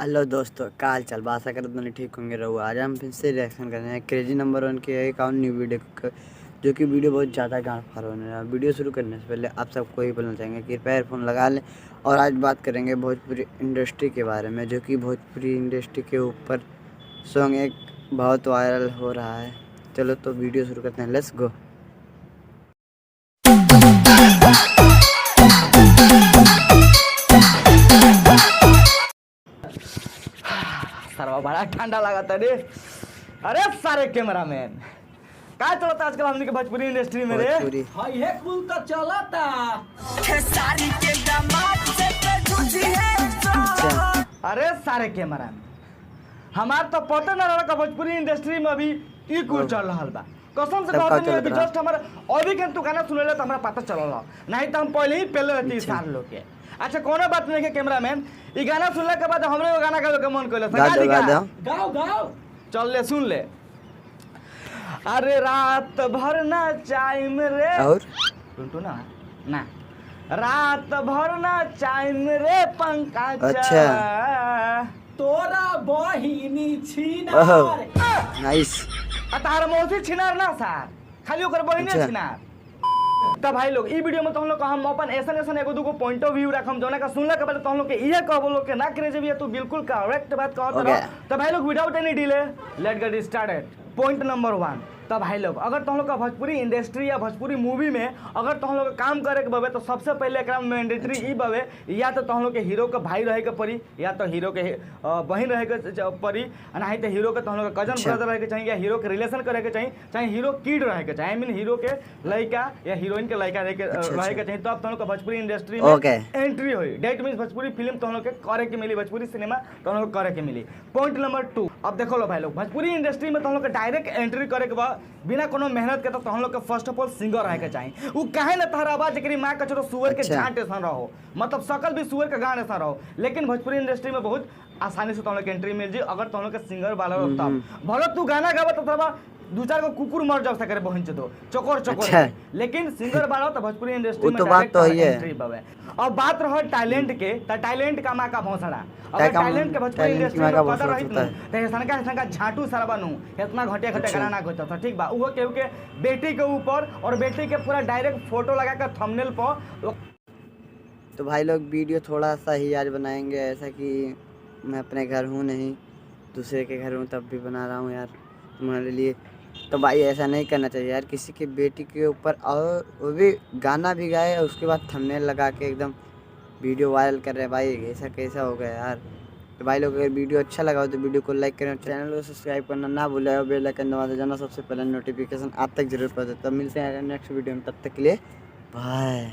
Hello दोस्तों, का हाल चाल? आशा करते नहीं ठीक होंगे रहो। आज हम फिर से रिएक्शन कर रहे हैं क्रेजी नंबर 1 के एक और न्यू वीडियो का, जो कि वीडियो बहुत ज़्यादा गांड फाड़ होने रहा है। वीडियो शुरू करने से पहले आप सबको ही बोलना चाहेंगे कि कृपया एयरफोन लगा लें। और आज बात करेंगे भोजपुरी इंडस्ट्री के बारे में, जो कि भोजपुरी इंडस्ट्री के ऊपर सॉन्ग एक बहुत वायरल हो रहा है। चलो तो वीडियो शुरू करते हैं, लेट्स गो। सरवा बड़ा ठंडा लगा रे। अरे सारे कैमरामैन का चलता आजकल हमनी के भोजपुरी इंडस्ट्री में रे? भोजपुरी ये कुल तो चलता। अरे सारे कैमरामैन हमार तो पता न रहा भोजपुरी इंडस्ट्री में अभी ई कुल चल रहा बा। कसम से कहत नहीं अभी जस्ट हमारा अभी के तू गाना सुनेला तो हमरा पता चलल, नहीं तो हम पहले ही पहले रहती सार लोग के। अच्छा कोनो बात नहीं है कैमरामैन, ई गाना सुनला के बाद हमरे वो गाना गावे के मन कइला। गाओ गाओ चल ले सुन ले। अरे रात भर ना चाइम रे और टुनटु ना रात भर ना चाइम रे पंकज। अच्छा तोरा बहिनी छिनार नाइस। तार मौसी छिनार ना सार, खाली ओकर बहिनी छिनार। तब भाई लोग ई वीडियो में तो हम लोग हम अपन ऐसा एगो दूगो पॉइंट ऑफ व्यू रखम जोना का सुनला के बाद तो हम लोग के इहे कहबो लोग के ना क्रेजी भी तू बिल्कुल करेक्ट बात कहत रहो। तो भाई लोग without any delay let get started. Point number 1, तब भाई लोग अगर तुम लोग का भोजपुरी इंडस्ट्री या भोजपुरी मूवी में अगर तुम लोग काम करे के बवे तो सबसे पहले एकरा में मैंडेटरी ई बवे, या तो तुम लोग के हीरो के भाई रहे के पड़ी, या तो हीरो के बहन रहे के पड़ी, नहीं तो हीरो के तुम लोग का कजन ब्रदर रहे के चाहिए, या हीरो के रिलेशन करे के चाहिए, चाहे हीरो किड रहे के चाहिए, आई मीन हीरो के लड़का या हीरोइन के लड़का रहे के चाहिए। तब तुम लोग का भोजपुरी इंडस्ट्री में एंट्री हुई। डेट मीन्स भोजपुरी फिल्म तुम लोग के करे के मिली, भोजपुरी सिनेमा तुम लोग करे के मिली। पॉइंट नंबर 2, अब देखो लो भाई लोग भोजपुरी इंडस्ट्री में तुम लोग के डायरेक्ट एंट्री करे के बाद बिना कोनो मेहनत के तो हम लोग के फर्स्ट ऑफ ऑल सिंगर रहे के चाहिए। वो काहे न तहरा आवाज एकरी मां का छोरो सुअर के झांट ऐसा रहो, मतलब शकल भी सुअर का गान ऐसा रहो। लेकिन भोजपुरी इंडस्ट्री में बहुत आसानी से तुम लोग के एंट्री मिल जी अगर तुम लोग के सिंगर वाला हो तब। भले तू गाना गावा तो तब दो चार को कुकुर मर जाओ सके बहन दो चकोर चकोर। लेकिन सिंगर वाला तो भोजपुरी इंडस्ट्री में डायरेक्ट एंट्री बवे। अब बात रहो टैलेंट के, तो टैलेंट का मां का भौसड़ा। अगर टैलेंट के भोजपुरी इंडस्ट्री में पता रहित न त ऐसा झाटू सारा बनू इतना घटे गाना ना होता था। ठीक बा वो केहू के बेटी के ऊपर और बेटी के पूरा डायरेक्ट फोटो लगा कर थंबनेल पर। तो भाई लोग वीडियो थोड़ा सा ही आज बनाएंगे, ऐसा कि मैं अपने घर हूँ नहीं दूसरे के घर हूँ तब भी बना रहा हूँ यार तुम्हारे लिए। तो भाई ऐसा नहीं करना चाहिए यार, किसी की बेटी के ऊपर और वो भी गाना भी गाए और उसके बाद थंबनेल लगा के एकदम वीडियो वायरल कर रहे हैं। भाई ऐसा कैसा हो गया यार। तो भाई लोग अगर वीडियो अच्छा लगा हो तो वीडियो को लाइक करें, चैनल को सब्सक्राइब करना ना भूलें और बेल आइकन दबा देना सबसे पहले नोटिफिकेशन आप तक जरूर पहुंचे। तब मिलते हैं नेक्स्ट वीडियो में, तब तक के लिए बाय।